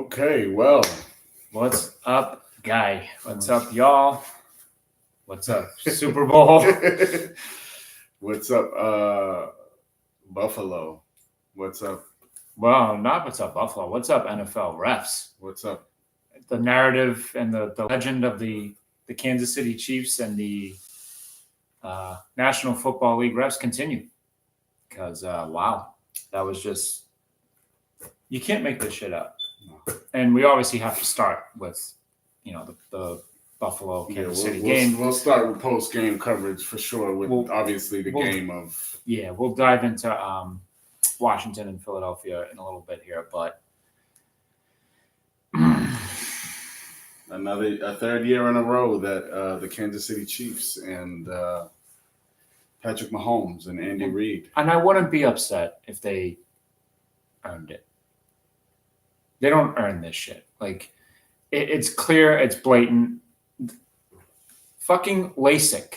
Okay, well, What's up, guy? What's up, y'all? What's up, Super Bowl? what's up, Buffalo? What's up? Well, not what's up, Buffalo. What's up, NFL refs? What's up? The narrative and the legend of the Kansas City Chiefs and the National Football League refs continue. Because, wow, that was just – you can't make this shit up. And we obviously have to start with, the Buffalo Kansas City game. We'll start with post-game coverage for sure with obviously the game of... Yeah, we'll dive into Washington and Philadelphia in a little bit here, but... a third year in a row that the Kansas City Chiefs and Patrick Mahomes and Andy Reid. And I wouldn't be upset if they earned it. They don't earn this shit. Like, it's clear, it's blatant. Fucking LASIK.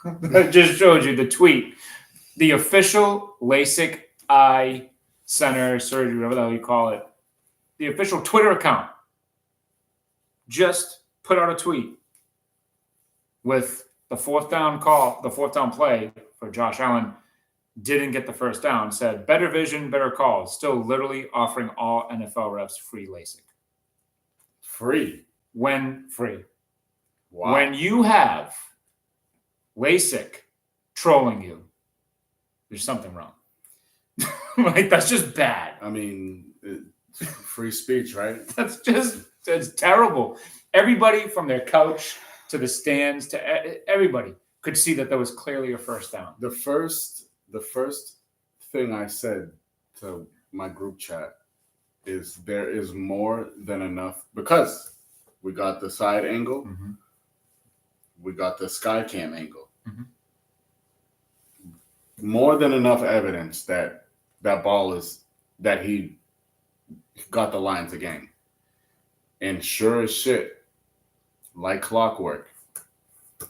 I just showed you the tweet. The official LASIK eye center surgery, whatever the hell you call it, the official Twitter account just put out a tweet with the fourth down play for Josh Allen. Didn't get the first down, said better vision, better calls. Still literally offering all NFL refs free LASIK. Free? When free. Wow. When you have LASIK trolling you, there's something wrong. Like, that's just bad. I mean, free speech, right? That's terrible. Everybody from their couch to the stands to everybody could see that there was clearly a first down. The first thing I said to my group chat is there is more than enough, because we got the side angle, we got the sky cam angle. More than enough evidence that ball is that he got the line to game. And sure as shit, like clockwork, the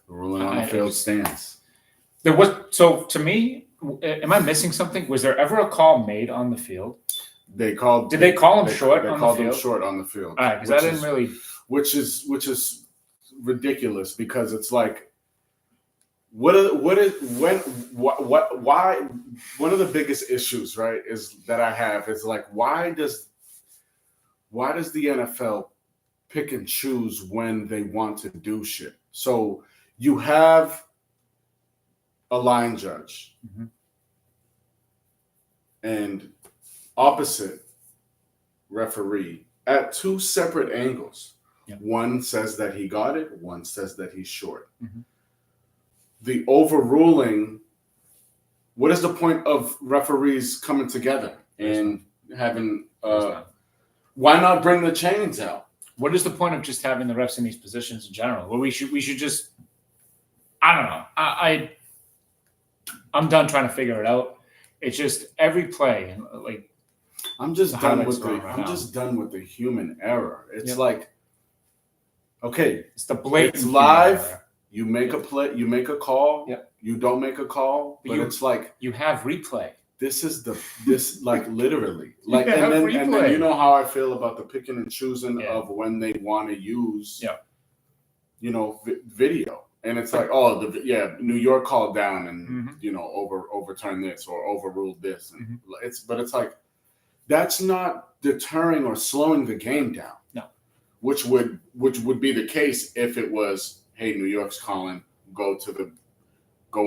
ruling on the field stands. There was, so to me, am I missing something? Was there ever a call made on the field? They called. Did they call him short? They on called the field? him short on the field. All right, because I didn't really. Which is ridiculous, because it's like, why? One of the biggest issues, right, is that I have is like, why does the NFL pick and choose when they want to do shit? So you have a line judge and opposite referee at two separate angles. Yeah. One says that he got it, one says that he's short. The overruling, what is the point of referees coming together and having why not bring the chains out? What is the point of just having the refs in these positions in general? Well, we should just, I don't know. I'm done trying to figure it out. It's just every play, like, I'm just done with the human error. It's like, okay, it's the blatant. It's live. Error. You make a play. You make a call. Yep. You don't make a call. But it's like, you have replay. This like literally like, and then you know how I feel about the picking and choosing of when they want to use, video. And it's like, New York called down and overturned this or overruled this, and it's like, that's not deterring or slowing the game down. No, which would be the case if it was, hey, New York's calling, go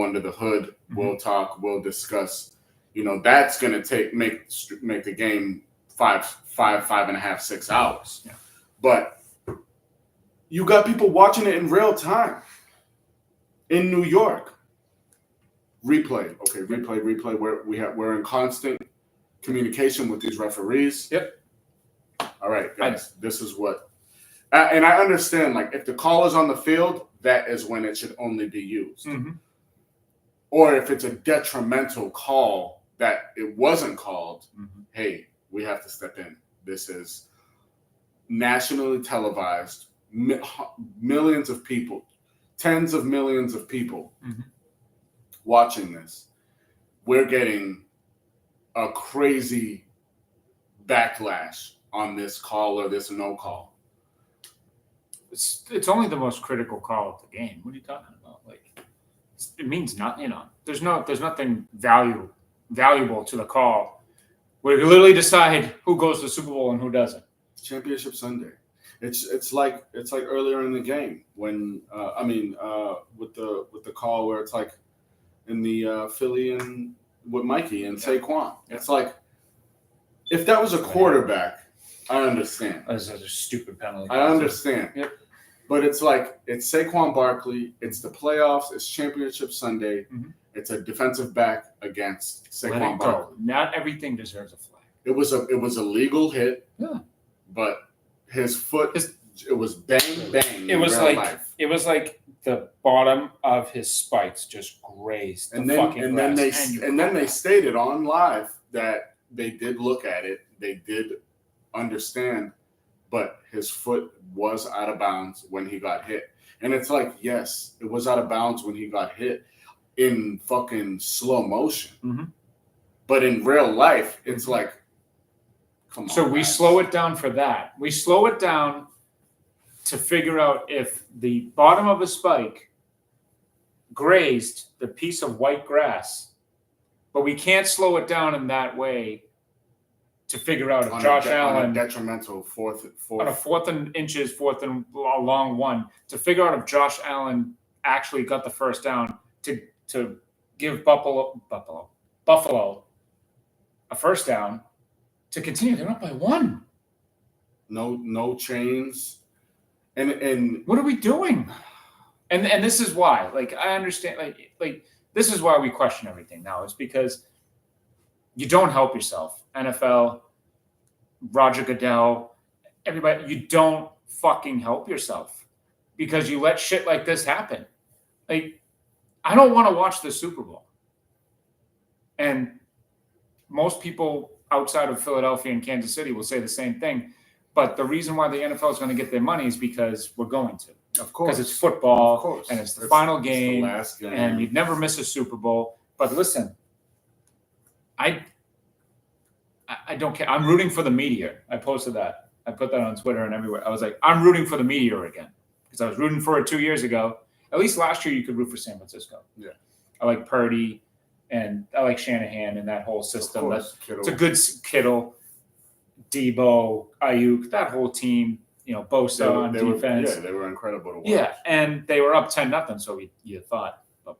under the hood, we'll talk, we'll discuss. That's gonna make the game 5.5, 6 hours. Yeah. But you got people watching it in real time. In New York, replay. We're in constant communication with these referees. Yep. All right, guys, this is what, and I understand. Like, if the call is on the field, that is when it should only be used. Or if it's a detrimental call that it wasn't called, hey, we have to step in. This is nationally televised, millions of people. Tens of millions of people watching this. We're getting a crazy backlash on this call or this no call? It's only the most critical call of the game. What are you talking about? Like, it means nothing. There's nothing valuable to the call. We literally decide who goes to the Super Bowl and who doesn't. Championship Sunday. It's like earlier in the game when with the call where it's like in the Philly and with Mikey and Saquon. It's like if that was a quarterback, I understand. That's a stupid penalty. I understand. Yep. But it's like it's Saquon Barkley. It's the playoffs. It's Championship Sunday. Mm-hmm. It's a defensive back against Saquon Barkley. Not everything deserves a flag. It was a legal hit. Yeah. But his foot, it was bang bang. It was like the bottom of his spikes just grazed the fucking grass. And then they stated on live that they did look at it. They did understand, but his foot was out of bounds when he got hit. And it's like, yes, it was out of bounds when he got hit in fucking slow motion. Mm-hmm. But in real life, it's like, come on. So we slow it down for that. We slow it down to figure out if the bottom of a spike grazed the piece of white grass, but we can't slow it down in that way to figure out if Josh Allen on a detrimental fourth on a fourth and long one to figure out if Josh Allen actually got the first down to give Buffalo a first down to continue. They're up by one. No chains. And what are we doing? And this is why. Like, I understand. Like this is why we question everything now. It's because you don't help yourself. NFL, Roger Goodell, everybody. You don't fucking help yourself because you let shit like this happen. Like, I don't want to watch the Super Bowl. And most people outside of Philadelphia and Kansas City will say the same thing. But the reason why the NFL is going to get their money is because we're going to. Of course. Because it's football. Of course. And it's the final game. It's the last game. And you'd never miss a Super Bowl. But listen, I don't care. I'm rooting for the meteor. I posted that. I put that on Twitter and everywhere. I was like, I'm rooting for the meteor again. Because I was rooting for it 2 years ago. At least last year you could root for San Francisco. Yeah. I like Purdy and I like Shanahan and that whole system. It's a good Kittle, Debo, Ayuk, that whole team, Bosa on defense. They were incredible to watch. Yeah, and they were up 10-0, so you thought, well,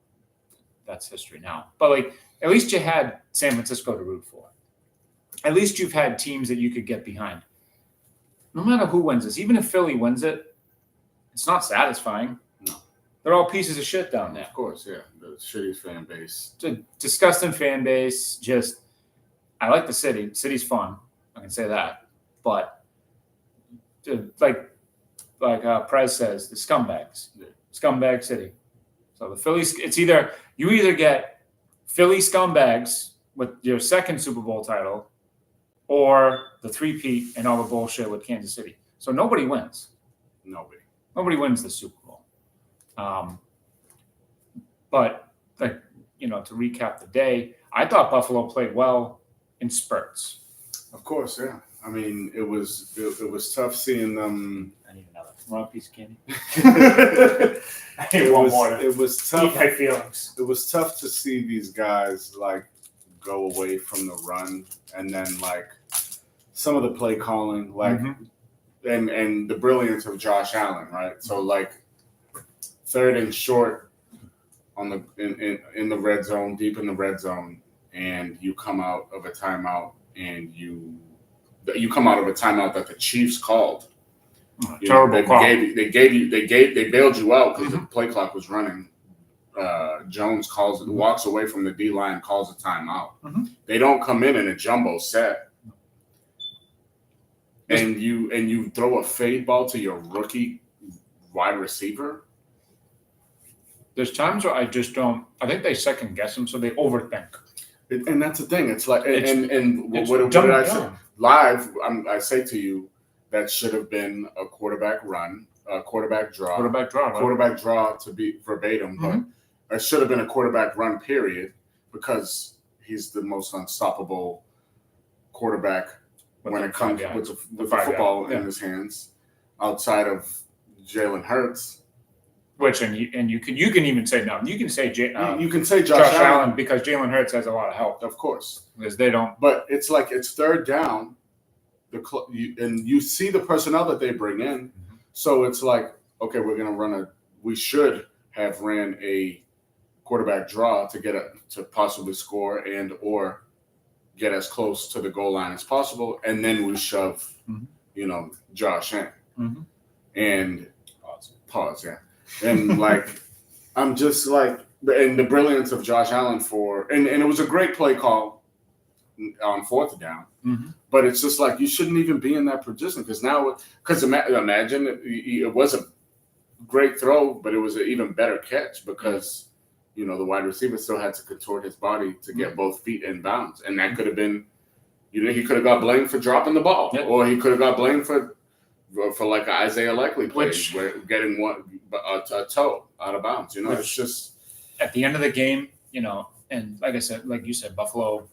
that's history now. But at least you had San Francisco to root for. At least you've had teams that you could get behind. No matter who wins this, even if Philly wins it, it's not satisfying. No. They're all pieces of shit down there. Of course, yeah. The shitty fan base. It's a disgusting fan base. Just, I like the city. The city's fun. I can say that. But, like Prez says, the scumbags. Yeah. Scumbag city. So the Phillies, you either get Philly scumbags with your second Super Bowl title or the three-peat and all the bullshit with Kansas City. So nobody wins. Nobody wins the Super Bowl. But to recap the day, I thought Buffalo played well in spurts. Of course, yeah. I mean, it was tough seeing them. I need another. Want a piece of candy? I need one more. It was tough. Eat my feelings. It was tough to see these guys go away from the run, and then some of the play calling, and the brilliance of Josh Allen, right? So third and short on in the red zone, deep in the red zone, and you come out of a timeout, and you come out of a timeout that the Chiefs called. Terrible call. They bailed you out because the play clock was running. Jones walks away from the D line, calls a timeout. Mm-hmm. They don't come in a jumbo set, and you throw a fade ball to your rookie wide receiver. There's times where I just don't. I think they second guess him, so they overthink. And that's the thing. It's what did I say? Live, I say to you, that should have been a quarterback run, a quarterback draw. Quarterback draw to be verbatim, but it should have been a quarterback run, period, because he's the most unstoppable quarterback when it comes with the football in his hands, outside of Jalen Hurts. Which and you can even say no. You can say you can say Josh Allen because Jalen Hurts has a lot of help, of course, because they don't. But it's like it's third down, and you see the personnel that they bring in, so it's like, okay, we should have ran a quarterback draw to possibly score and or get as close to the goal line as possible, and then we shove, Josh in, and pause, yeah. And like, I'm just like, and the brilliance of Josh Allen and it was a great play call on fourth down, but it's just like, you shouldn't even be in that position because imagine it was a great throw, but it was an even better catch because, the wide receiver still had to contort his body to get both feet in bounds. And that could have been, he could have got blamed for dropping the ball, or he could have got blamed for like an Isaiah Likely play, where getting a toe out of bounds. It's just at the end of the game, and like I said, like you said, Buffalo,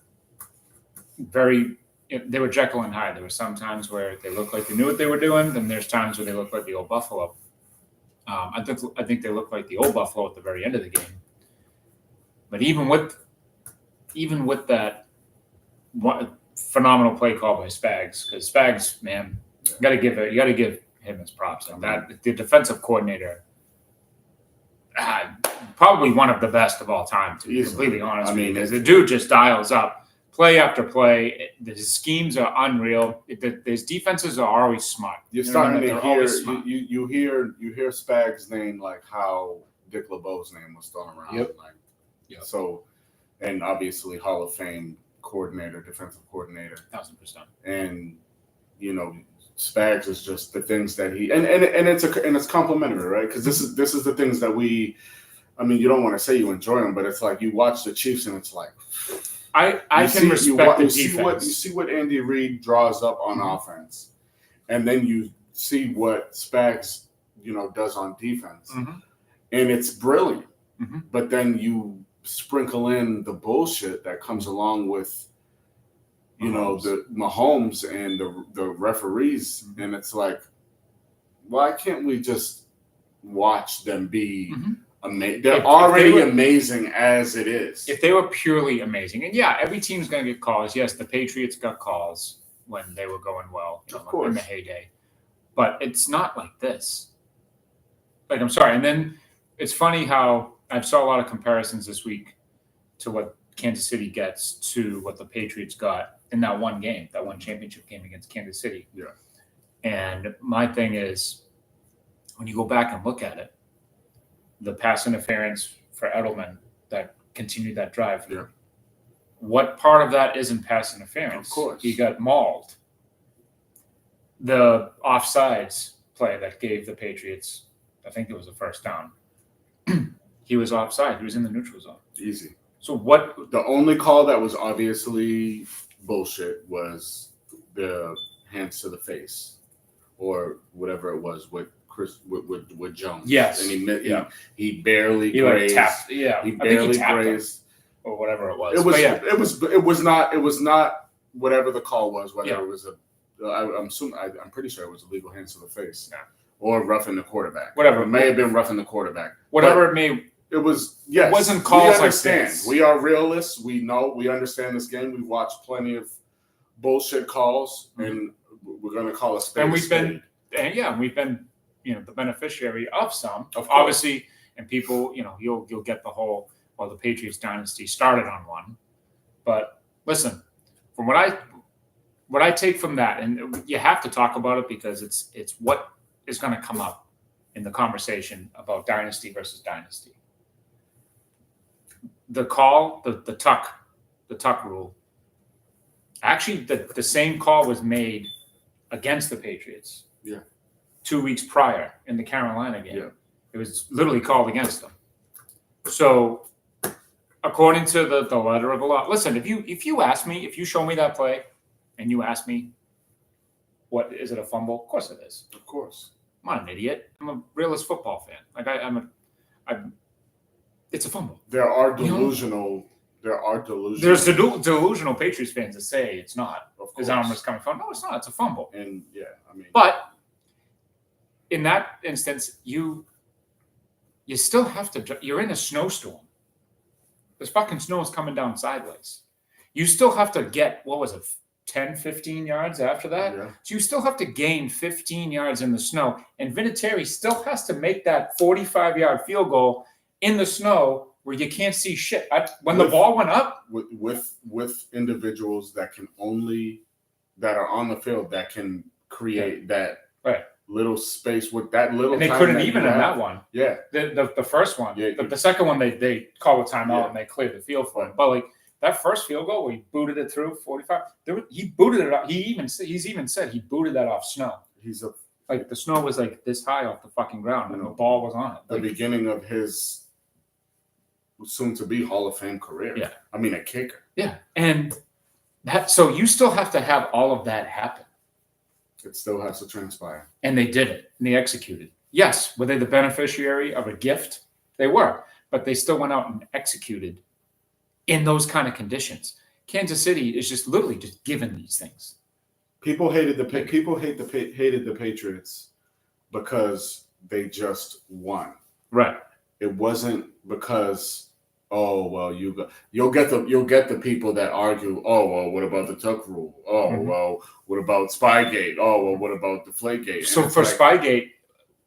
they were Jekyll and Hyde. There were some times where they looked like they knew what they were doing, then there's times where they looked like the old Buffalo. I think they looked like the old Buffalo at the very end of the game. But even with that phenomenal play call by Spags, because Spags, man, you got to give him his props. And that the defensive coordinator, probably one of the best of all time, to be completely honest. Because the dude just dials up play after play. His schemes are unreal. His defenses are always smart. You're starting to hear you hear Spags' name like how Dick LeBeau's name was thrown around. Yep. So, and obviously Hall of Fame defensive coordinator, 1,000%. And Spags is just the things that he and it's complimentary, right? Because this is the things that you don't want to say you enjoy them, but it's like you watch the Chiefs and it's like I can respect the defense. You see what Andy Reid draws up on offense, and then you see what Spags does on defense, and it's brilliant. But then you sprinkle in the bullshit that comes along with the Mahomes and the referees, and it's like, why can't we just watch them be amazing? They're already amazing as it is. If they were purely amazing, and yeah, every team's going to get calls. Yes, the Patriots got calls when they were going well, of course, in the heyday, but it's not like this. Like, I'm sorry, and then it's funny how I saw a lot of comparisons this week to what Kansas City gets to what the Patriots got in that one championship game against Kansas City. Yeah. And my thing is, when you go back and look at it, the pass interference for Edelman that continued that drive. Yeah. What part of that isn't pass interference? Of course. He got mauled. The offsides play that gave the Patriots, I think it was the first down. He was offside. He was in the neutral zone. Easy. So what? The only call that was obviously bullshit was the hands to the face, or whatever it was with Jones. Yes. And he barely grazed. Tapped. Yeah. He barely grazed, or whatever it was. It was not whatever the call was. Whether it was I'm pretty sure it was illegal hands to the face. Yeah. Or roughing the quarterback. Whatever. It may have been roughing the quarterback. Whatever it may. It was, yes. It wasn't calls like this. We are realists. We understand this game. We've watched plenty of bullshit calls, and we're going to call a spade. And we've been the beneficiary of some. Obviously, and people, you'll get the whole, the Patriots dynasty started on one. But listen, from what I take from that, and you have to talk about it because it's what is going to come up in the conversation about dynasty versus dynasty. The call, the tuck rule. Actually, the same call was made against the Patriots. Yeah. 2 weeks prior in the Carolina game. Yeah. It was literally called against them. So, according to the letter of the law, listen, if you show me that play and you ask me, what is it, a fumble? Of course it is. Of course. I'm not an idiot. I'm a realist football fan. Like it's a fumble. There are delusional delusional. There's delusional Patriots fans that say it's not. His arm was coming from. No, it's not. It's a fumble. And I mean, but in that instance, you still have to. You're in a snowstorm. This fucking snow is coming down sideways. You still have to get, 10, 15 yards after that? Yeah. So you still have to gain 15 yards in the snow. And Vinatieri still has to make that 45-yard field goal in the snow where you can't see shit. The ball went up. With individuals that are on the field that can create that little space with that little. And they time couldn't even in that one. Yeah. The first one. Yeah. The second one, they called a timeout and they cleared the field for it. But like that first field goal where he booted it through 45, he booted it up. He's even said he booted that off snow. Like the snow was like this high off the fucking ground and the ball was on it. The beginning of his soon to be Hall of Fame career. Yeah. I mean, a kicker. Yeah. And so you still have to have all of that happen. It still has to transpire. And they did it. And they executed. Yes. Were they the beneficiary of a gift? They were. But they still went out and executed in those kind of conditions. Kansas City is just literally just given these things. People hated the Patriots because they just won. Right. It wasn't because you'll get the people that argue, what about the Tuck rule? What about Spygate? what about Deflategate? So for Spygate,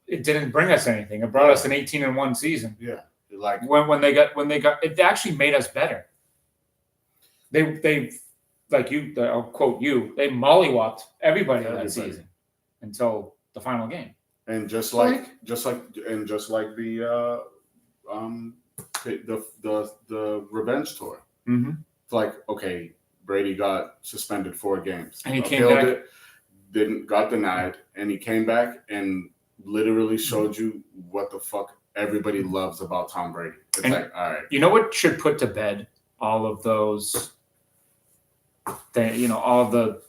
it didn't bring us anything. It brought us an 18-1 season. Yeah. Like when they got it actually made us better. They like you, I'll quote you, they mollywopped everybody that season until the final game. And just like the revenge tour. Mm-hmm. It's like, okay, Brady got suspended 4 games. And he came back. Got denied, and he came back and literally showed you what the fuck everybody loves about Tom Brady. It's like, all right. You know what should put to bed all of those all of the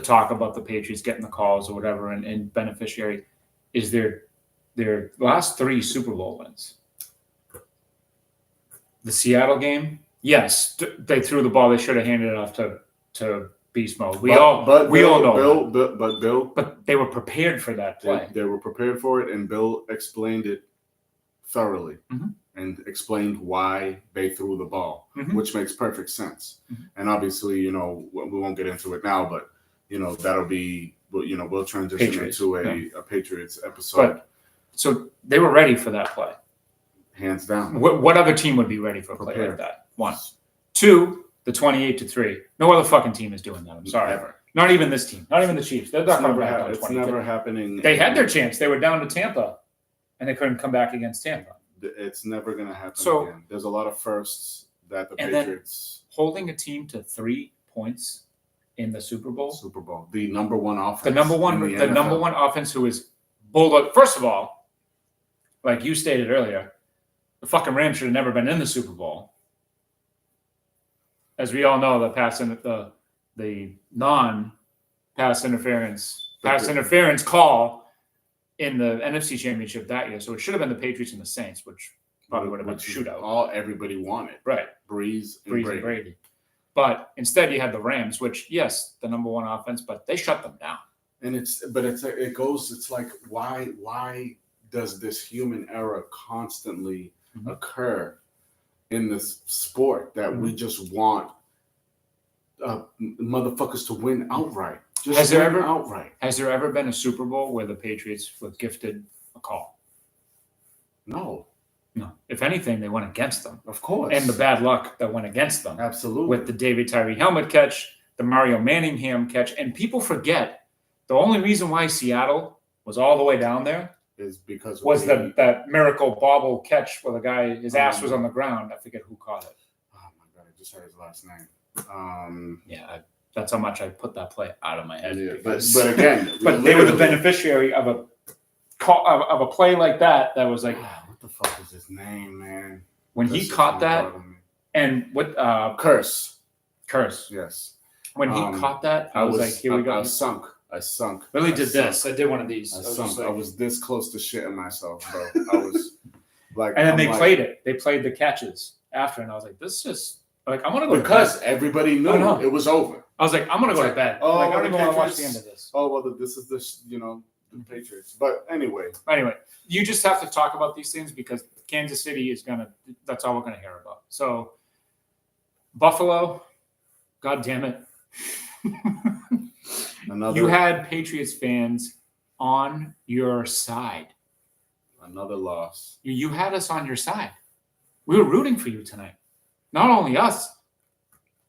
talk about the Patriots getting the calls or whatever and beneficiary is their last 3 Super Bowl wins. The Seattle game, yes, they threw the ball. They should have handed it off to Beast Mode. We all know. But they were prepared for that play. They were prepared for it, and Bill explained it thoroughly and explained why they threw the ball, which makes perfect sense. And obviously, we won't get into it now, but that'll be, we'll transition Patriots, into a Patriots episode. So they were ready for that play. Hands down. What other team would be ready for a play like that? 1. 2, the 28-3. No other fucking team is doing that. I'm sorry. Ever. Not even this team. Not even the Chiefs. They're not coming back on 20. It's never happening. They had their chance. They were down to Tampa, and they couldn't come back against Tampa. It's never going to happen again. There's a lot of firsts that the Patriots. Holding a team to 3 points in the Super Bowl. The number one offense. The number one offense who is bulldog. First of all, like you stated earlier, the fucking Rams should have never been in the Super Bowl. As we all know, the non-pass interference call in the NFC Championship that year. So it should have been the Patriots and the Saints, which probably would have been a shootout. All everybody wanted. Right. Breeze and Brady. But instead you had the Rams, which, yes, the number one offense, but they shut them down. And it's like, why does this human error constantly occur in this sport that we just want motherfuckers to win outright? Has there ever been a Super Bowl where the Patriots were gifted a call? No. If anything, they went against them. Of course. And the bad luck that went against them. Absolutely. With the David Tyree helmet catch, the Mario Manningham catch. And people forget the only reason why Seattle was all the way down there is because that miracle bobble catch where the guy, his ass was on the ground. I forget who caught it. Oh my God, I just heard his last name. That's how much I put that play out of my head. Yeah, but again, they were the beneficiary of a play like that was like, what the fuck is his name, man? When he caught that, and what Curse, yes. When he caught that, I was like, here we go. I sunk. Really did this. I did one of these. I was this close to shitting myself, bro. I was like, and then they played it. They played the catches after, and I was like, this just Like, I'm gonna go because to bed. everybody knew it was over. I was like, I'm gonna go to bed. Oh, like, I don't the even want to watch Patriots. the end of this. Oh well, this is the Patriots. But anyway, you just have to talk about these things because Kansas City is that's all we're gonna hear about. So Buffalo, God damn it. You had Patriots fans on your side. Another loss. You had us on your side. We were rooting for you tonight. Not only us.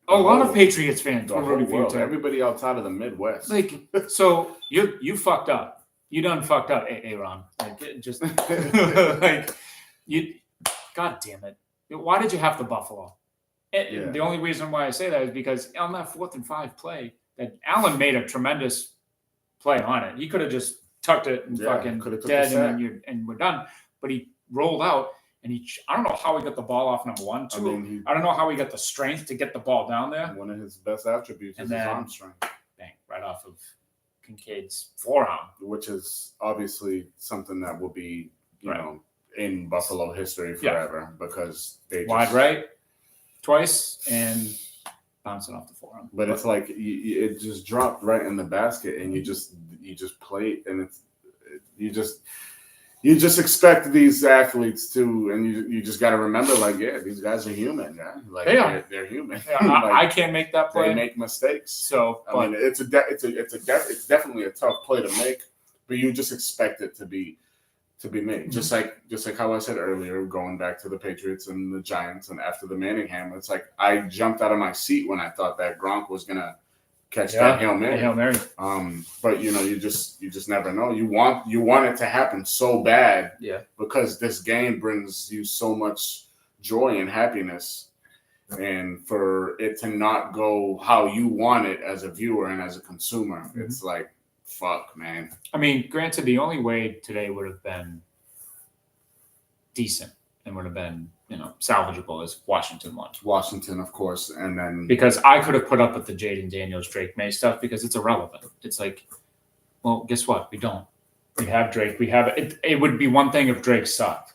A lot of Patriots fans were rooting for you tonight. Everybody outside of the Midwest. Like, so you fucked up. You done fucked up, Aaron. Like, just like you. God damn it! Why did you have to Buffalo? The only reason why I say that is because on that 4th and 5 play, that Allen made a tremendous play on it. He could have just tucked it and fucking dead, and we're done. But he rolled out, and I don't know how he got the ball off number 1, 2. I don't know how he got the strength to get the ball down there. One of his best attributes is his arm strength. Bang, right off of Kincaid's forearm, which is obviously something that will be, you know, in Buffalo history forever because they wide right twice and bouncing off the forearm. But it's like it just dropped right in the basket, and you just play, and you just expect these athletes to, and you just got to remember, like, these guys are human, like they're human. Yeah, like, I can't make that play. They make mistakes. So I mean, it's definitely a tough play to make, but you just expect it to be made. Just like how I said earlier, going back to the Patriots and the Giants, and after the Manningham, it's like I jumped out of my seat when I thought that Gronk was gonna catch that Hail Mary. But you just never know. You want it to happen so bad, because this game brings you so much joy and happiness, and for it to not go how you want it as a viewer and as a consumer, it's like, fuck, man. I mean, granted, the only way today would have been decent and would have been, salvageable is Washington won. Washington, of course, and then because I could have put up with the Jaden Daniels, Drake May stuff because it's irrelevant. It's like, well, guess what? We don't. We have Drake. We have it. It would be one thing if Drake sucked.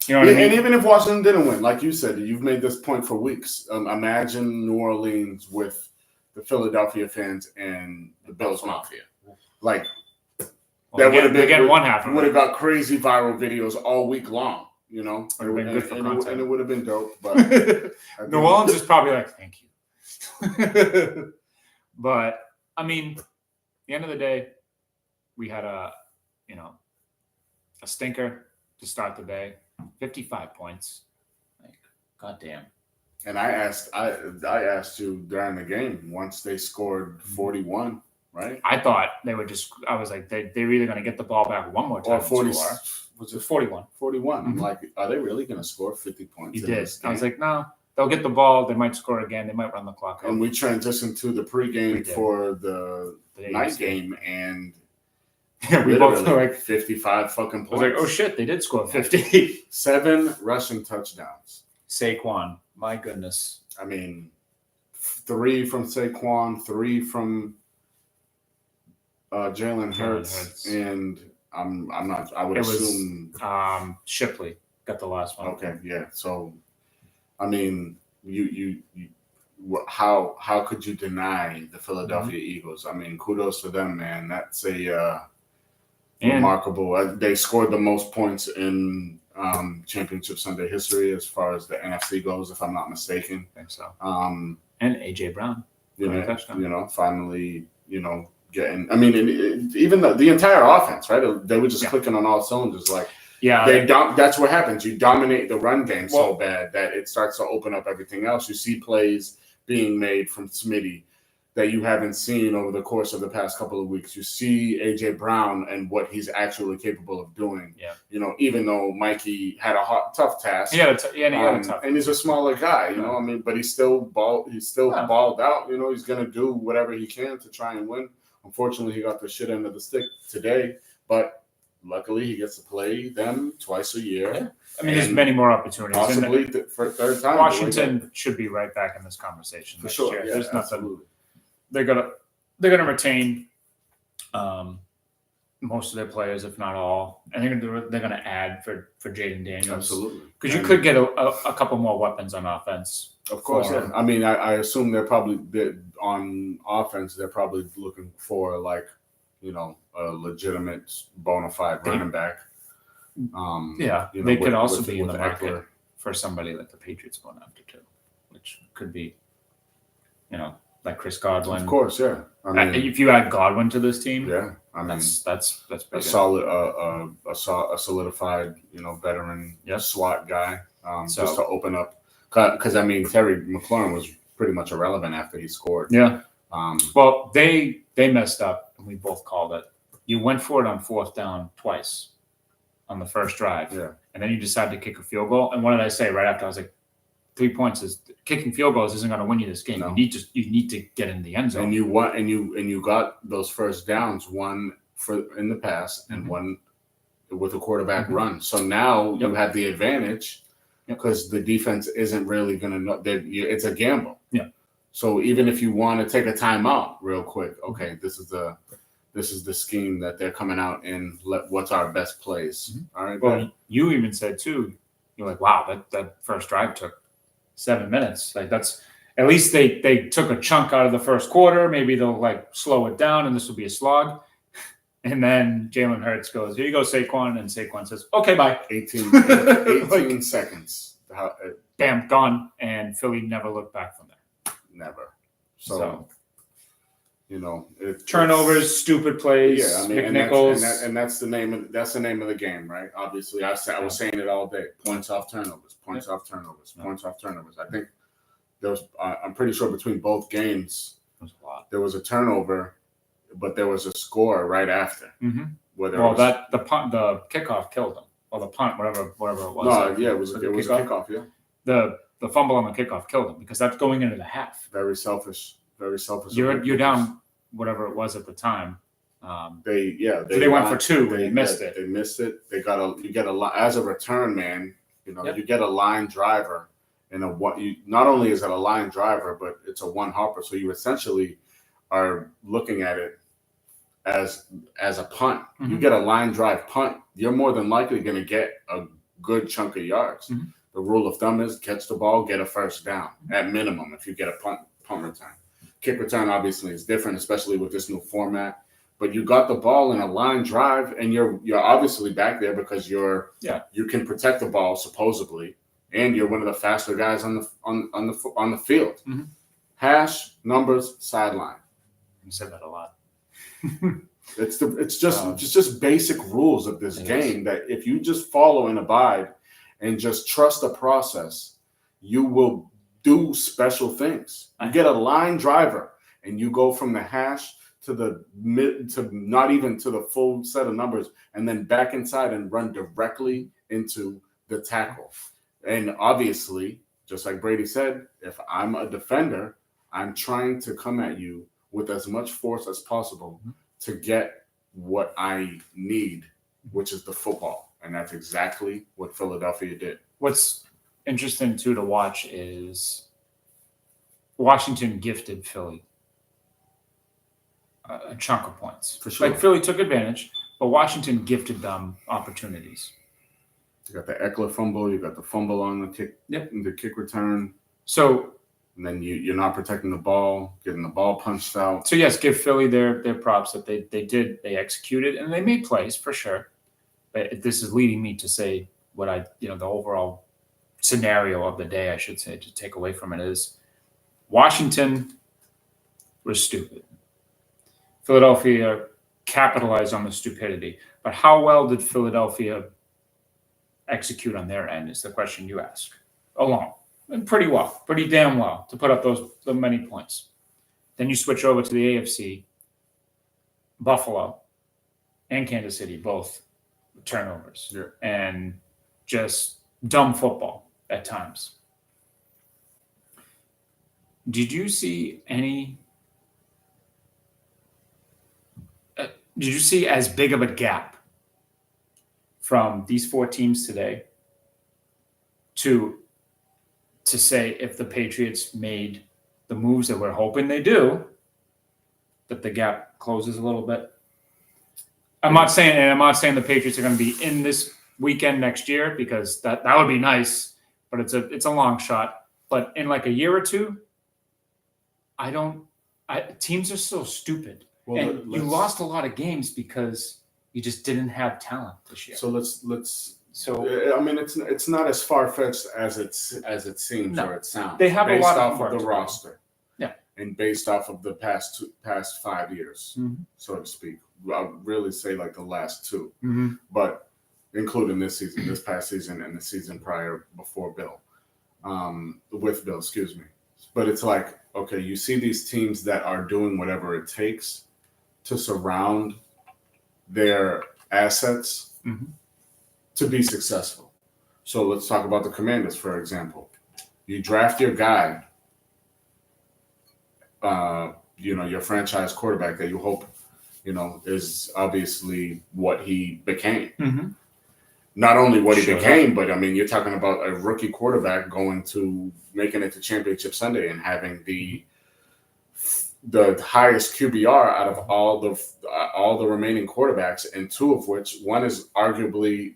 You know what I mean? And even if Washington didn't win, like you said, you've made this point for weeks. Imagine New Orleans with the Philadelphia fans and the Bills Mafia. Like, that would have been again one half. Would have got crazy viral videos all week long, Would have been good for content. And it would have been dope. But New Orleans is probably like, thank you. But I mean, at the end of the day, we had a stinker to start the day. 55 points. Like, goddamn. And I asked you during the game once they scored 41. Right. I thought they would I was like, they're either going to get the ball back one more time. Or 40. Was it 41? 41. I'm like, are they really going to score 50 points? He did. I was like, no, they'll get the ball. They might score again. They might run the clock out. And we transitioned to the pregame for the night game, and we both were like 55 fucking points. I was like, oh shit, they did score 50. 7 rushing touchdowns. Saquon, my goodness. I mean, 3 from Saquon, 3 from Jalen Hurts, and I'm not. I would assume Shipley got the last one. Okay, yeah. So, I mean, how could you deny the Philadelphia Eagles? I mean, kudos to them, man. That's a remarkable. They scored the most points in Championship Sunday history as far as the NFC goes, if I'm not mistaken. I think so. And AJ Brown, finally, getting. I mean, even the entire offense, right? They were just clicking on all cylinders. Like, that's what happens. You dominate the run game so bad that it starts to open up everything else. You see plays being made from Smitty that you haven't seen over the course of the past couple of weeks. You see AJ Brown and what he's actually capable of doing. Yeah. Even though Mikey had a tough task. He had a tough. And he's a smaller guy, I mean, but he's still balled out. He's gonna do whatever he can to try and win. Unfortunately, he got the shit end of the stick today, but luckily he gets to play them twice a year. Yeah. I mean, there's many more opportunities. Possibly for third time. Washington should be right back in this conversation for sure. There's nothing. They're gonna retain. most of their players, if not all. I think they're going to add for Jaden Daniels. Absolutely. Because you could get a couple more weapons on offense. Of course, yeah. I mean, I assume on offense, they're probably looking for like, a legitimate bona fide running back. They could also be in the market for somebody that the Patriots going after too, which could be, like Chris Godwin. Of course, yeah. I mean, if you add Godwin to this team, yeah, I mean that's a solid, a solidified, veteran SWAT guy, just to open up. Because I mean, Terry McLaurin was pretty much irrelevant after he scored. Yeah. Well, they messed up, and we both called it. You went for it on 4th down twice on the first drive, and then you decided to kick a field goal. And what did I say right after? I was like, 3 points is kicking field goals isn't going to win you this game. No. You need to get in the end zone. And you got those first downs, one in the pass and one with a quarterback run. So now you have the advantage because the defense isn't really going to know. It's a gamble. Yeah. So even if you want to take a timeout real quick, okay, this is the scheme that they're coming out in. What's our best plays? All right. Well, you even said too. You're like, wow, that first drive took 7 minutes. Like that's at least they took a chunk out of the first quarter. Maybe they'll like slow it down, and this will be a slog. And then Jalen Hurts goes, "Here you go, Saquon," and Saquon says, "Okay, bye." 18 seconds. Bam, gone. And Philly never looked back from there. Never. So turnovers, stupid plays. Yeah, I mean, and that's the name of the game, right? Obviously, I was saying it all day. Points off turnovers. Points off turnovers. Points off turnovers. I think there was. I'm pretty sure between both games, there was a turnover, but there was a score right after. Mm-hmm. The kickoff killed them, or the punt, whatever it was. No, yeah, it was a kickoff. Yeah, the fumble on the kickoff killed them because that's going into the half. Very selfish. Very selfish. You're down whatever it was at the time. They went for 2 and they missed it. They missed it. You get as a return man. You get a line driver and not only is it a line driver, but it's a one hopper. So you essentially are looking at it as a punt. Mm-hmm. You get a line drive punt, you're more than likely going to get a good chunk of yards. Mm-hmm. The rule of thumb is catch the ball, get a first down at minimum if you get a punt return. Kick return obviously is different, especially with this new format. But you got the ball in a line drive, and you're obviously back there because you can protect the ball supposedly, and you're one of the faster guys on the field. Mm-hmm. Hash numbers sideline. You said that a lot. It's just basic rules of this game that if you just follow and abide and just trust the process, you will do special things. You get a line driver, and you go from the hash to the mid to not even to the full set of numbers, and then back inside and run directly into the tackle. And obviously, just like Brady said, if I'm a defender, I'm trying to come at you with as much force as possible to get what I need, which is the football. And that's exactly what Philadelphia did. What's interesting too to watch is Washington gifted Philly a chunk of points. For sure. Like Philly took advantage, but Washington gifted them opportunities. You got the Eckler fumble, you got the fumble on the kick, the kick return. So, and then you're not protecting the ball, getting the ball punched out. So yes, give Philly their props that they executed and they made plays for sure. But this is leading me to say what the overall scenario of the day, I should say, to take away from it is Washington was stupid. Philadelphia capitalized on the stupidity. But how well did Philadelphia execute on their end is the question you ask. Alone. And pretty well. Pretty damn well to put up those many points. Then you switch over to the AFC. Buffalo and Kansas City, both turnovers. Yeah. And just dumb football at times. Did you see as big of a gap from these 4 teams today to say if the Patriots made the moves that we're hoping they do, that the gap closes a little bit? I'm not saying the Patriots are going to be in this weekend next year, because that would be nice, but it's a long shot. But in like a year or two, teams are so stupid. Well, and you lost a lot of games because you just didn't have talent this year. So I mean, it's not as far fetched as it seems or it sounds. They have based a lot off of the roster, yeah, and based off of the past 5 years, so to speak. I'll really say like the last two, but including this past season, and the season prior before Bill, with Bill, excuse me. But it's like, okay, you see these teams that are doing whatever it takes to surround their assets to be successful. So let's talk about the Commanders, for example. You draft your guy, your franchise quarterback that you hope, is obviously what he became. Not only what he became, but I mean, you're talking about a rookie quarterback making it to Championship Sunday and having the highest QBR out of all the remaining quarterbacks, and two of which, one is arguably,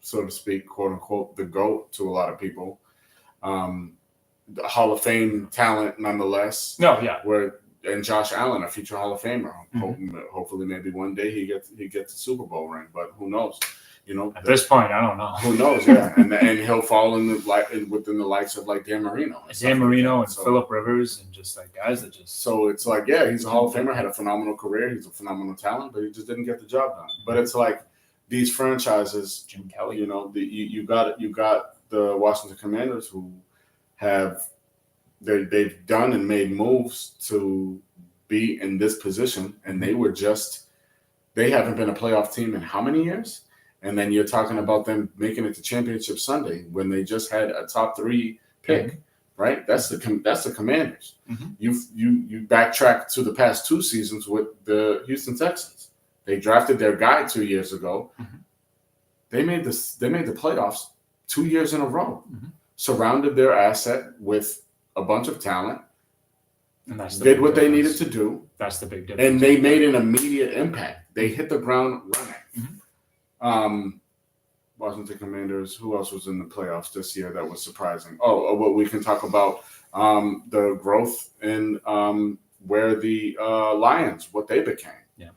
so to speak, quote unquote, the GOAT to a lot of people. The Hall of Fame talent, nonetheless. No, yeah. And Josh Allen, a future Hall of Famer. Hopefully, maybe one day he gets a Super Bowl ring, but who knows? At this point, I don't know. Who knows? Yeah, and he'll fall within the likes of like Dan Marino, and Phillip Rivers, and just like guys that just. So it's like, yeah, he's a Hall of Famer, had a phenomenal career, he's a phenomenal talent, but he just didn't get the job done. But it's like these franchises, Jim Kelly, you got the Washington Commanders who they've done and made moves to be in this position, and they haven't been a playoff team in how many years? And then you're talking about them making it to Championship Sunday when they just had a top 3 pick, right? That's the Commanders. You backtrack to the past 2 seasons with the Houston Texans. They drafted their guy 2 years ago. They made the playoffs 2 years in a row. Surrounded their asset with a bunch of talent, and did what they needed to do. That's the big difference. And they made an immediate impact. They hit the ground running. Washington Commanders, who else was in the playoffs this year that was surprising? Well, we can talk about the growth in where the Lions, what they became. Yeah.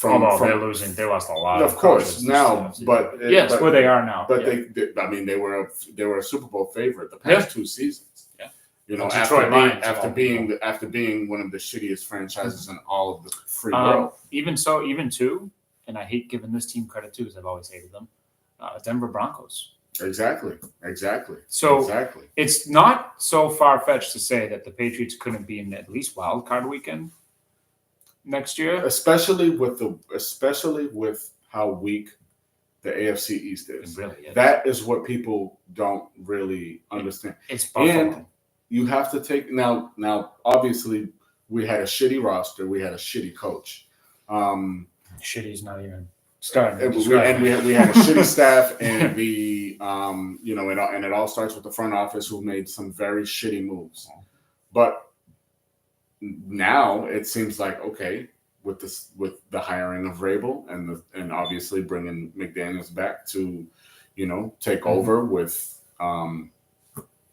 They're losing. They lost a lot. Of course, now, but yes, where they are now. But they were a Super Bowl favorite the past 2 seasons. Yeah. After being one of the shittiest franchises in all of the free world. Even too, and I hate giving this team credit too, because I've always hated them. Denver Broncos. Exactly. So it's not so far-fetched to say that the Patriots couldn't be in at least wild card weekend next year, especially with how weak the AFC East is. It really is. That is what people don't really understand. It's Buffalo. And you have to take now. Obviously, we had a shitty roster. We had a shitty coach. Shitty's not even starting. And we had a shitty staff, and and it all starts with the front office, who made some very shitty moves. But now it seems like, okay, with the hiring of Vrabel and obviously bringing McDaniels back to take over with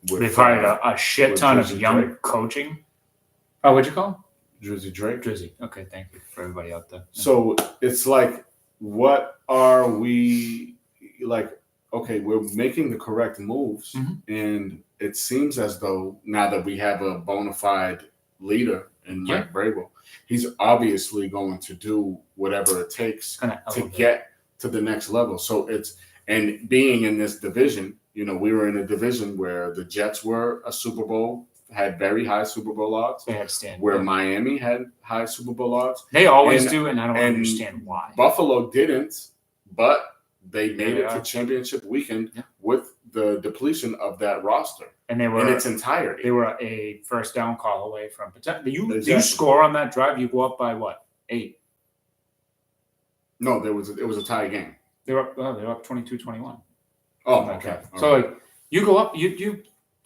they've hired a shit ton of young Drake. Coaching. Oh, what'd you call him? Drizzy Drake. Drizzy. Okay, thank you for everybody out there. So it's like, what are we like? Okay, we're making the correct moves, and it seems as though now that we have a bona fide leader in Mike Vrabel, he's obviously going to do whatever it takes to get to the next level. So and being in this division, we were in a division where the Jets were had very high Super Bowl odds. They had stand. Where Miami had high Super Bowl odds. They always do, and I don't understand why. Buffalo didn't, but they made it to championship weekend with the depletion of that roster. And they were in its entirety. They were a first down call away from potential. You score on that drive, you go up by what? 8. No, it was a tie game. They were up 22-21. Oh, okay. So you go up, you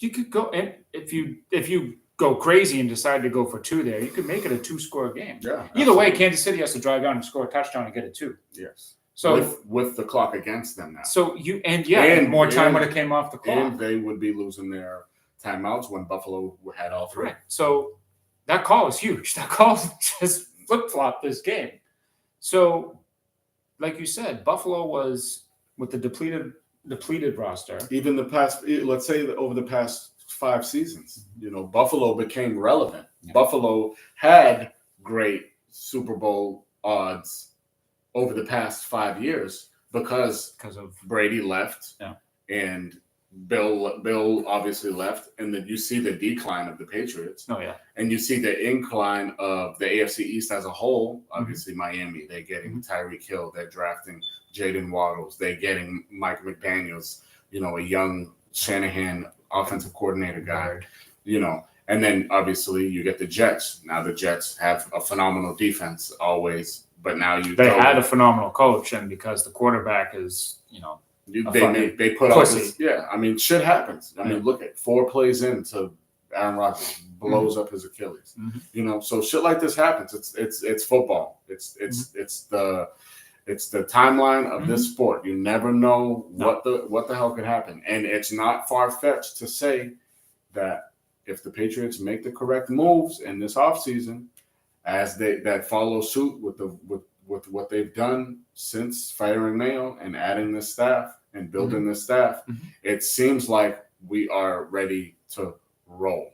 could go, and if you go crazy and decide to go for 2 there, you could make it a 2-score game. Yeah. Either way, Kansas City has to drive down and score a touchdown and get it 2. Yes. So with the clock against them now. So and more time would have came off the clock. And they would be losing their timeouts when Buffalo had all 3. Right. So that call is huge. That call just flip-flopped this game. So, like you said, Buffalo was with the depleted roster. Even let's say that over the past 5 seasons, Buffalo became relevant. Yeah. Buffalo had great Super Bowl odds over the past 5 years because of Brady left, and Bill obviously left, and then you see the decline of the Patriots. Oh yeah, and you see the incline of the AFC East as a whole. Obviously, Miami, they're getting Tyreek Hill, they're drafting Jaden Waddles, they're getting Mike McDaniels, a young Shanahan offensive coordinator guy, and then obviously you get the Jets. Now the Jets have a phenomenal defense always, but now they had a phenomenal coach, and because the quarterback is, they put all this. Yeah, I mean, shit happens. I mean, look at 4 plays into Aaron Rodgers blows up his Achilles. So shit like this happens. It's football. It's the timeline of this sport. You never know what the hell could happen, and it's not far fetched to say that if the Patriots make the correct moves in this offseason, as that follow suit with what they've done since firing Mayo and adding this staff and building this staff, it seems like we are ready to roll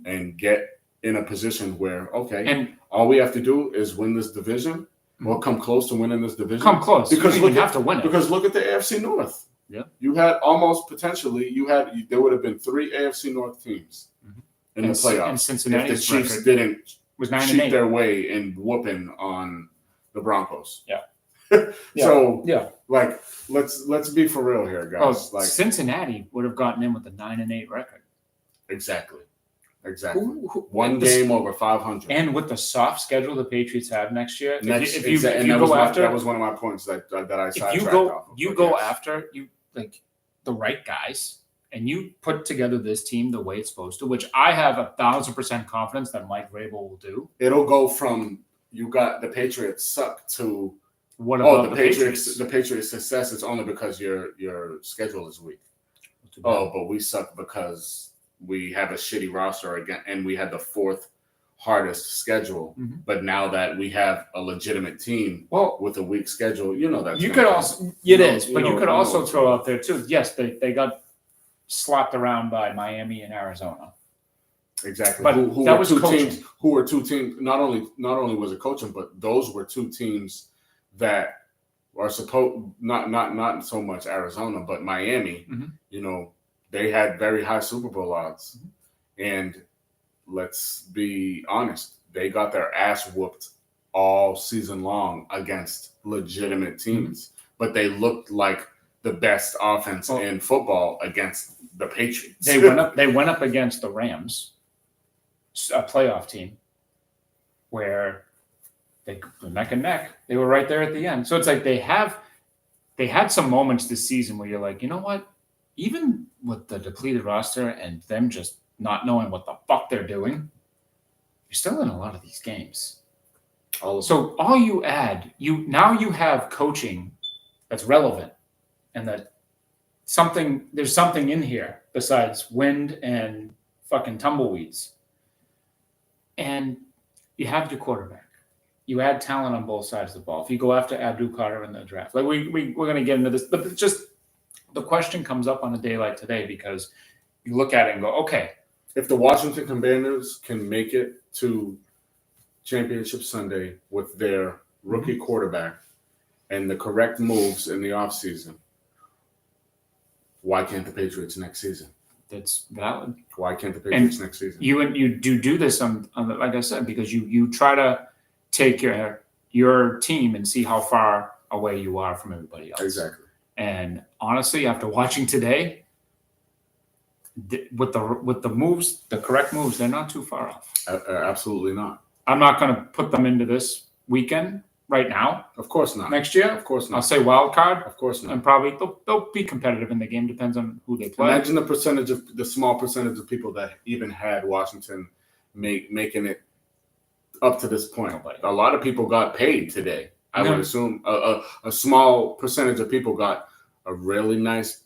and get in a position where, and all we have to do is win this division or come close to winning this division. Come close. Because you have to win it. Because look at the AFC North. Yeah. You had almost potentially, there would have been 3 AFC North teams in the playoffs. And Cincinnati, if the Chiefs didn't was cheat their way in whooping on the Broncos. Yeah. So let's be for real here, guys. Cincinnati would have gotten in with a 9-8 record. Exactly. One game over 500. And with the soft schedule the Patriots have next year, that was one of my points that I sidetracked off of. You go after the right guys, and you put together this team the way it's supposed to, which I have 1,000% confidence that Mike Vrabel will do. It'll go from you got the Patriots suck to the Patriots. The Patriots' success is only because your schedule is weak. But we suck because we have a shitty roster again, and we had the 4th hardest schedule. But now that we have a legitimate team with a weak schedule, that you could also you could also throw out there too. Yes, they got slapped around by Miami and Arizona. Exactly. But that was teams who were 2 teams. Not only was it coaching, but those were 2 teams that are not so much Arizona, but Miami. They had very high Super Bowl odds, and let's be honest, they got their ass whooped all season long against legitimate teams, but they looked like the best offense in football against the Patriots. They went up against the Rams, a playoff team, where they were neck and neck. They were right there at the end. So it's like they had some moments this season where you're like, you know what? Even with the depleted roster and them just not knowing what the fuck they're doing, you're still in a lot of these games. So all you add, now you have coaching that's relevant, and that there's something in here besides wind and fucking tumbleweeds. And you have your quarterback. You add talent on both sides of the ball. If you go after Abdul Carter in the draft, we're going to get into this, but just the question comes up on a day like today because you look at it and go, okay, if the Washington Commanders can make it to Championship Sunday with their rookie quarterback and the correct moves in the offseason, why can't the Patriots next season? That's valid. Why can't the Patriots next season? You do this on like I said, because you try to take your team and see how far away you are from everybody else. Exactly. And honestly, after watching today, with the moves, the correct moves, they're not too far off. Absolutely not. I'm not going to put them into this weekend, right now. Of course not. Next year, Of course not. I'll say wild card. Of course not. And probably they'll be competitive in the game. Depends on who they play. Imagine the small percentage of people that even had Washington making it up to this point. Nobody. A lot of people got paid today. I would assume a small percentage of people got a really nice,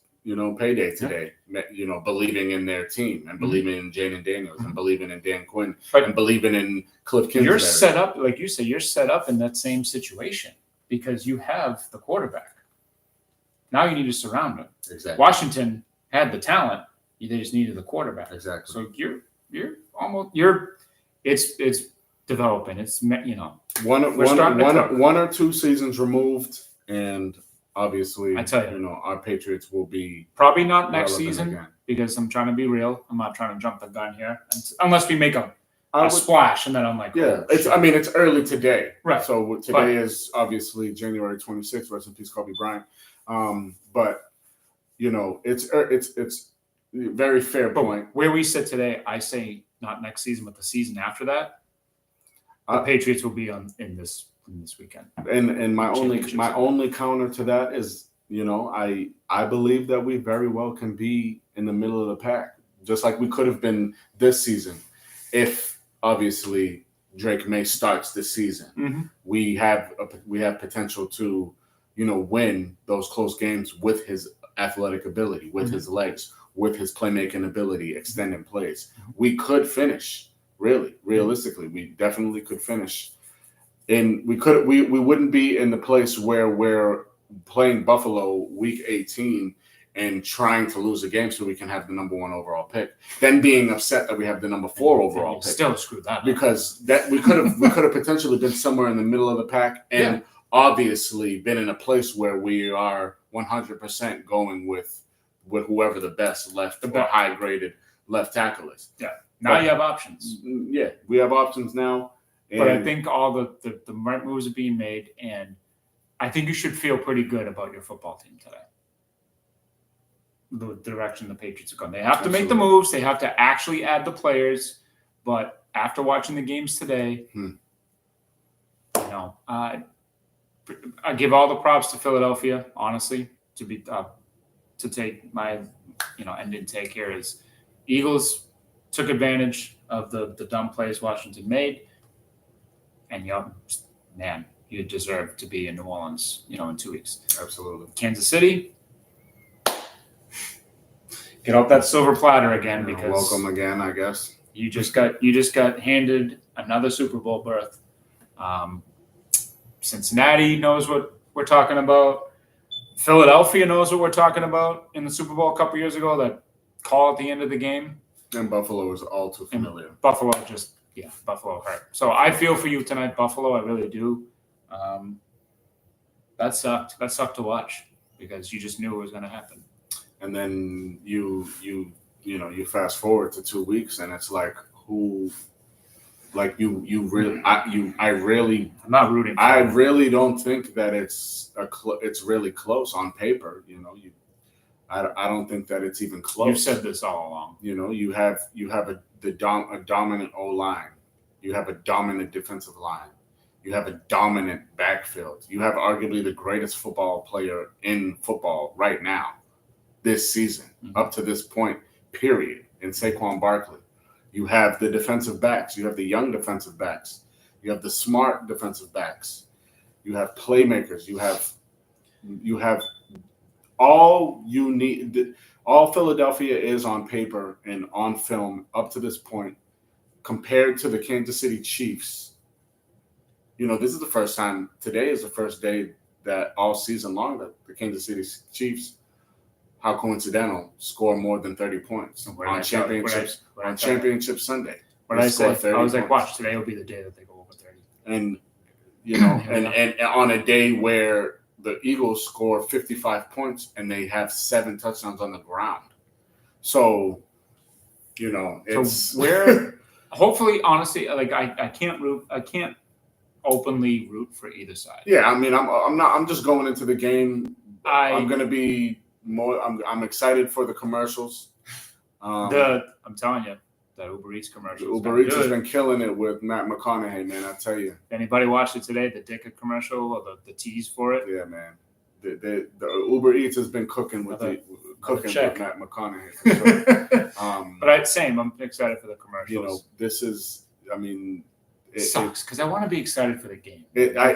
payday today. Yeah. Believing in their team and believing in Jaden Daniels and believing in Dan Quinn and believing in Cliff Kingsbury. You're set up, like you said, you're set up in that same situation because you have the quarterback. Now you need to surround him. Exactly. Washington had the talent; they just needed the quarterback. Exactly. So it's developing. It's one or two seasons removed, and obviously, I tell you, our Patriots will be probably not next season because I'm trying to be real. I'm not trying to jump the gun here, unless we make a splash, and then I'm like, it's early today, right? So today is obviously January 26th. Rest in peace, Kobe Bryant. But it's very fair point. Where we sit today, I say not next season, but the season after that, the Patriots will be in this weekend. And my only counter to that is, I believe that we very well can be in the middle of the pack, just like we could have been this season, if obviously Drake May starts this season. Mm-hmm. We have potential to, win those close games with his athletic ability, with his legs, with his playmaking ability, extending plays. We could finish, realistically. We definitely could finish. And we wouldn't be in the place where we're playing Buffalo week 18 and trying to lose a game so we can have the number 1 overall pick. Then being upset that we have the number 4 overall pick. Still screwed that up. Because that we could have potentially been somewhere in the middle of the pack and obviously been in a place where we are 100% going with whoever the best left or high graded left tackle is. Yeah. Now you have options. Yeah, we have options now. But I think all the right moves are being made, and I think you should feel pretty good about your football team today. The direction the Patriots are going. They have to make the moves. They have to actually add the players. But after watching the games today, I give all the props to Philadelphia, honestly, to take my, end intake here is Eagles took advantage of the dumb plays Washington made. And you deserve to be in New Orleans, in 2 weeks. Absolutely. Kansas City, get out that silver platter again because welcome again, I guess. You just got handed another Super Bowl berth. Cincinnati knows what we're talking about. Philadelphia knows what we're talking about in the Super Bowl a couple years ago. That call at the end of the game. And Buffalo is all too familiar. And Buffalo Buffalo hurt. So I feel for you tonight, Buffalo. I really do. That sucked. That sucked to watch because you just knew it was going to happen. And then you fast forward to 2 weeks, and it's like who, like you really, I'm not rooting for I really don't think that it's really close on paper. I don't think that it's even close. You've said this all along. You have a dominant O-line. You have a dominant defensive line. You have a dominant backfield. You have arguably the greatest football player in football right now this season, up to this point, period, in Saquon Barkley. You have the defensive backs. You have the young defensive backs. You have the smart defensive backs. You have playmakers. You have all you need. All Philadelphia is on paper and on film up to this point compared to the Kansas City Chiefs. This is the first time. Today is the first day that all season long that the Kansas City Chiefs, how coincidental, score more than 30 points on Championship Sunday. What I said, I was like, watch, today will be the day that they go over 30. And, and on a day where the Eagles score 55 points and they have 7 touchdowns on the ground. So, it's so where hopefully, honestly, like I can't openly root for either side. Yeah, I'm just going into the game. I'm going to be more. I'm excited for the commercials. I'm telling you, Uber Eats commercial. The Uber Eats has been killing it with Matt McConaughey, man. I tell you. Anybody watched it today? The Dicker commercial or the tease for it? Yeah, man. The Uber Eats has been cooking with Matt McConaughey. For sure. But same. I'm excited for the commercials. You know, this is. I mean, it sucks because I want to be excited for the game. I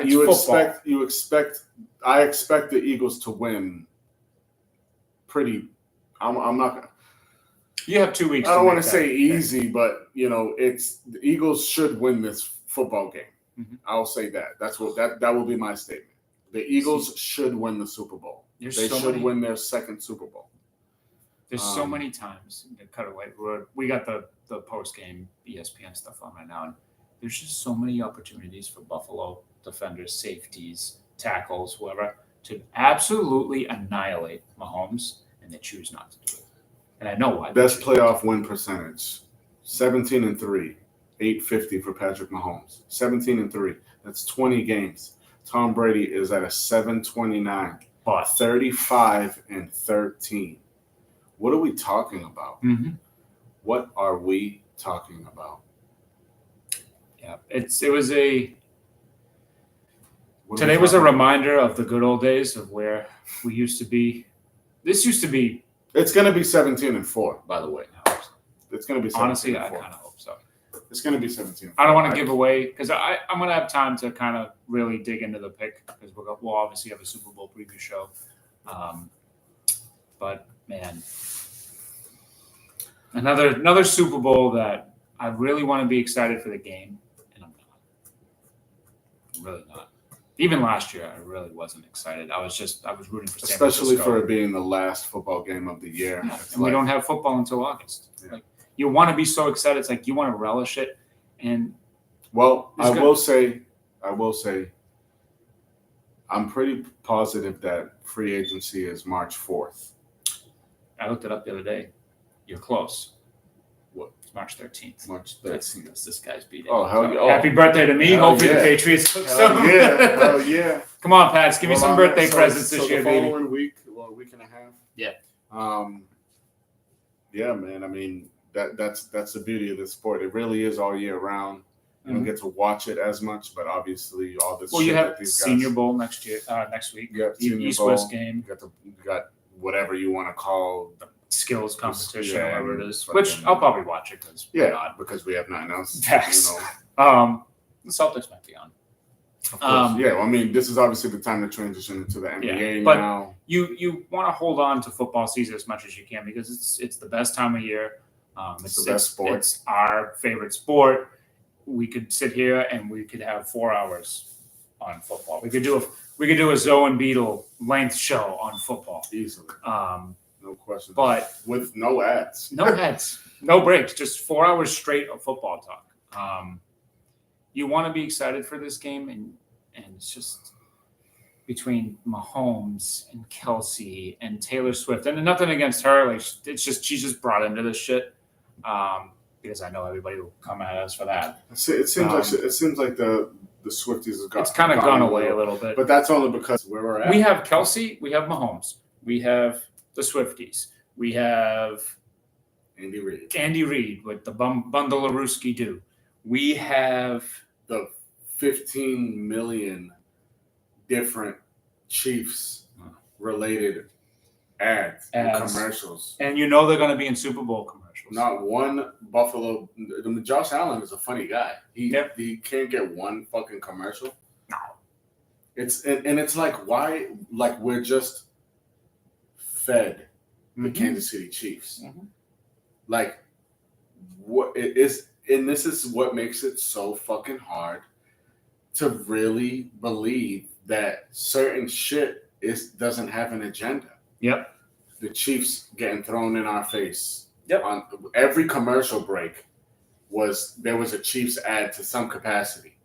expect the Eagles to win. Pretty. I'm not. You have 2 weeks. I don't want to say easy, but you know, the Eagles should win this football game. Mm-hmm. I'll say that. That will be my statement. The Eagles should win the Super Bowl. They should win their second Super Bowl. There's so many times in the cutaway where we got the post game ESPN stuff on right now, and there's just so many opportunities for Buffalo defenders, safeties, tackles, whoever, to absolutely annihilate Mahomes, and they choose not to do it. And I know why. Best playoff win percentage, 17-3, 850 for Patrick Mahomes. 17-3. That's 20 games. Tom Brady is at a 729, 35-13. What are we talking about? Mm-hmm. What are we talking about? Yeah, today was a reminder of the good old days of where we used to be. This used to be. It's going to be 17-4, by the way. It's going to be 17-4. Honestly, I kind of hope so. It's going to be 17-4. I don't want to give away because I'm going to have time to kind of really dig into the pick because we'll obviously have a Super Bowl preview show. But man, another Super Bowl that I really want to be excited for the game, and I'm not. I'm really not. Even last year, I really wasn't excited. I was rooting for San especially Francisco. for it being the last football game of the year. Yeah, and we don't have football until August. Yeah. Like you want to be so excited. It's like you want to relish it. And I will say, I'm pretty positive that free agency is March 4th. I looked it up the other day. You're close. What? It's March 13th. March 13th. That's this guy's beat. Oh, hell yeah. Happy birthday to me. Hopefully the Patriots look some. Yeah. Hell yeah. Come on, Pats. Give me some birthday presents this year, baby. The following week, a week and a half. Yeah. Yeah, man. I mean, that's the beauty of this sport. It really is all year round. You don't get to watch it as much, but obviously all this. Well, you have Senior Bowl next week. You got East-West game. You got whatever you want to call the skills competition, whatever it is. Which I'll probably watch it because we have nothing else. Yes. You know. The Celtics might be on. Well, I mean, this is obviously the time to transition into the NBA but now. You want to hold on to football season as much as you can because it's the best time of year. It's the best sport. It's our favorite sport. We could sit here and we could have 4 hours on football. We could do a Zoe and Beetle length show on football easily. No question. But with no ads, no breaks, just 4 hours straight of football talk. You want to be excited for this game, and it's just between Mahomes and Kelsey and Taylor Swift, and nothing against her. Like it's just she's just brought into this shit. Because I know everybody will come at us for that. It seems like the Swifties has it's kind of gone away a little bit. But that's only because where we're at. We have Kelsey, we have Mahomes, we have the Swifties, we have Andy Reid with the bundle of Ruski do. We have the 15 million different Chiefs related ads and commercials, and you know they're going to be in Super Bowl commercials. Not one Buffalo. Josh Allen is a funny guy. He can't get one fucking commercial. No. It's like why? Like we're just fed the Kansas City Chiefs. Mm-hmm. Like what it is, and this is what makes it so fucking hard to really believe that certain shit doesn't have an agenda. Yep. The Chiefs getting thrown in our face. Yep. On every commercial break there was a Chiefs ad to some capacity.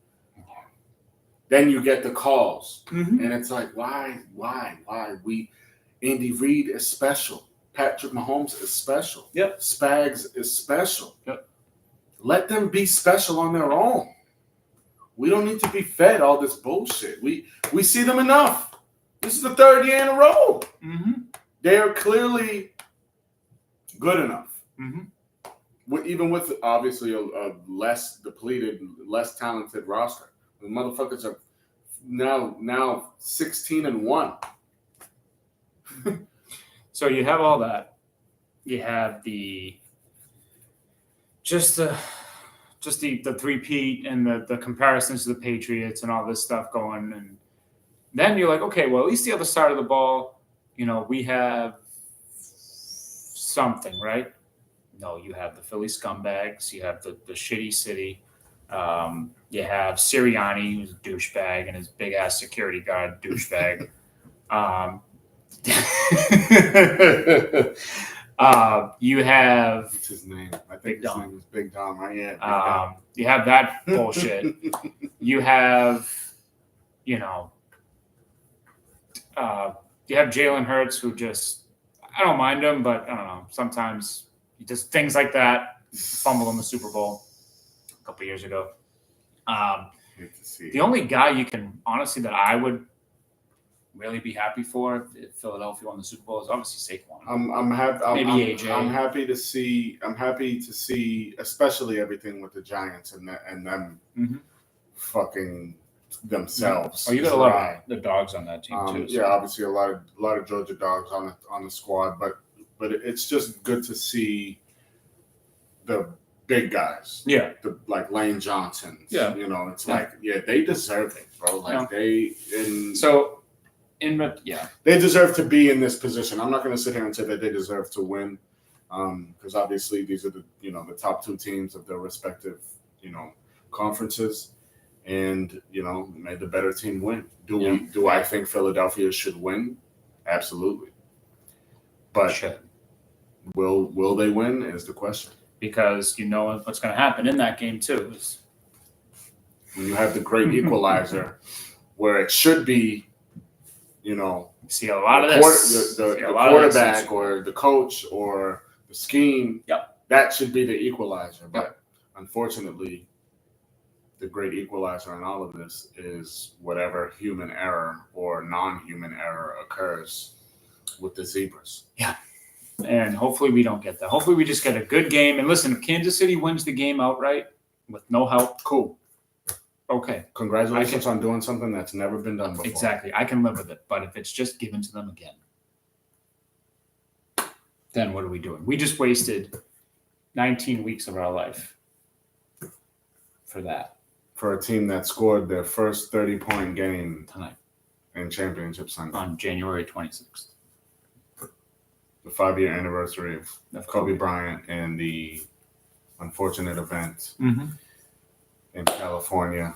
Then you get the calls, and it's like, why? Andy Reid is special. Patrick Mahomes is special. Yep. Spags is special. Yep. Let them be special on their own. We don't need to be fed all this bullshit. We see them enough. This is the third year in a row. Mm-hmm. They are clearly good enough. Mm-hmm. even with obviously a less depleted, less talented roster, the motherfuckers are now 16-1. So you have all that. You have the three-peat and the comparisons to the Patriots and all this stuff going, and then you're like, okay, well, at least the other side of the ball, we have something, right? No, you have the Philly scumbags. You have the shitty city. You have Sirianni, who's a douchebag, and his big-ass security guard douchebag. You have... What's his name? I think his name is Big Dom, right? Yeah, Big Dom. You have that bullshit. You have, you have Jalen Hurts, who just... I don't mind him, but I don't know. Sometimes he does things like that. Fumble in the Super Bowl a couple years ago. The only guy you can honestly that I would really be happy for if Philadelphia won the Super Bowl is obviously Saquon. I'm happy. Maybe AJ. I'm happy to see, especially everything with the Giants and them fucking themselves. Oh, you got a lot of the dogs on that team too. So. Yeah, obviously a lot of Georgia dogs on the squad, but it's just good to see the big guys. Yeah, like Lane Johnson. Yeah, they deserve it, bro. They deserve to be in this position. I'm not going to sit here and say that they deserve to win, because obviously these are the top two teams of their respective conferences. And may the better team win. Do I think Philadelphia should win? Absolutely. But will they win is the question. Because what's going to happen in that game too is when you have the great equalizer, where it should be, see a lot of this. The quarterback or the coach or the scheme. Yep. That should be the equalizer. But unfortunately, the great equalizer in all of this is whatever human error or non-human error occurs with the zebras. Yeah. And hopefully we don't get that. Hopefully we just get a good game. And listen, if Kansas City wins the game outright with no help, cool. Okay. Congratulations on doing something that's never been done before. Exactly. I can live with it. But if it's just given to them again, then what are we doing? We just wasted 19 weeks of our life for that. For a team that scored their first 30-point game tonight in Championship Sunday on January 26th. The 5-year anniversary of Kobe Bryant and the unfortunate event in California.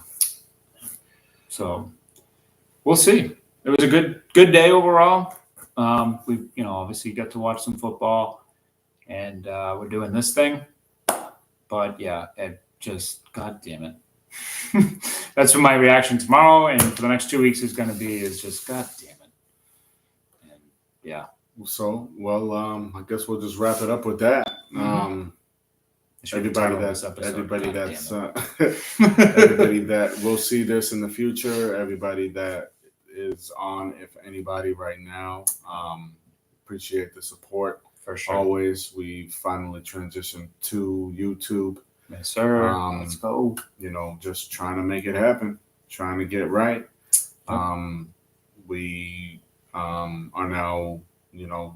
So we'll see. It was a good day overall. We obviously got to watch some football, and we're doing this thing. But yeah, it just, God damn it. That's what my reaction tomorrow and for the next 2 weeks is going to be, is just, God damn it. And yeah. So, I guess we'll just wrap it up with that. Everybody that will see this in the future, everybody that is on, if anybody right now, appreciate the support. For sure. Always, we finally transitioned to YouTube. Yes, sir. Let's go. Just trying to make it happen, trying to get right. We are now,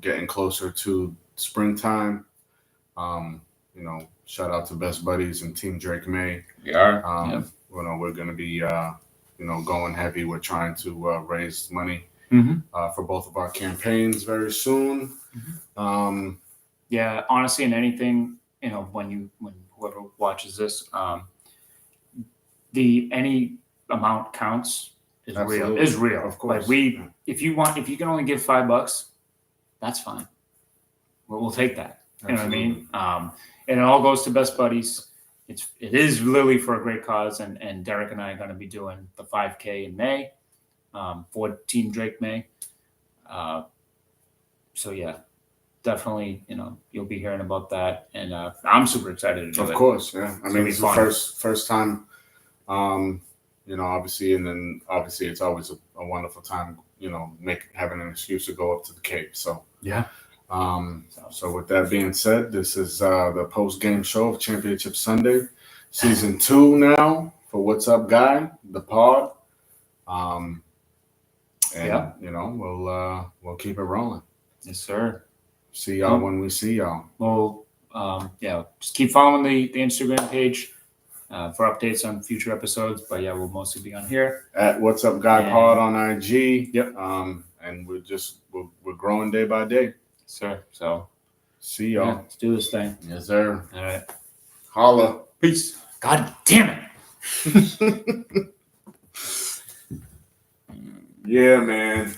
getting closer to springtime. Shout out to Best Buddies and Team Drake May. We are. We're going to be, going heavy. We're trying to raise money for both of our campaigns very soon. Yeah, honestly, in anything, when whoever watches this, any amount counts. Is real. Of course. If you can only give $5, that's fine. We'll take that. You know what I mean? And it all goes to Best Buddies. It is literally for a great cause, and Derek and I are going to be doing the 5K in May for Team Drake May. So yeah, definitely, you'll be hearing about that, and I'm super excited to do it. Of course, yeah. I mean, it's the first time, obviously, and then obviously it's always a wonderful time, having an excuse to go up to the Cape. So yeah. So with that being said, this is the post-game show of Championship Sunday, season 2 now for What's Up Guy, the pod. We'll keep it rolling. Yes, sir. See y'all when we see y'all. Well, just keep following the Instagram page for updates on future episodes. But yeah, we'll mostly be on here At What's Up Guy Pod on IG. Yep. And we're growing day by day. Sir. So see y'all. Yeah, let's do this thing. Yes, sir. All right. Holla. Peace. God damn it. Yeah, man.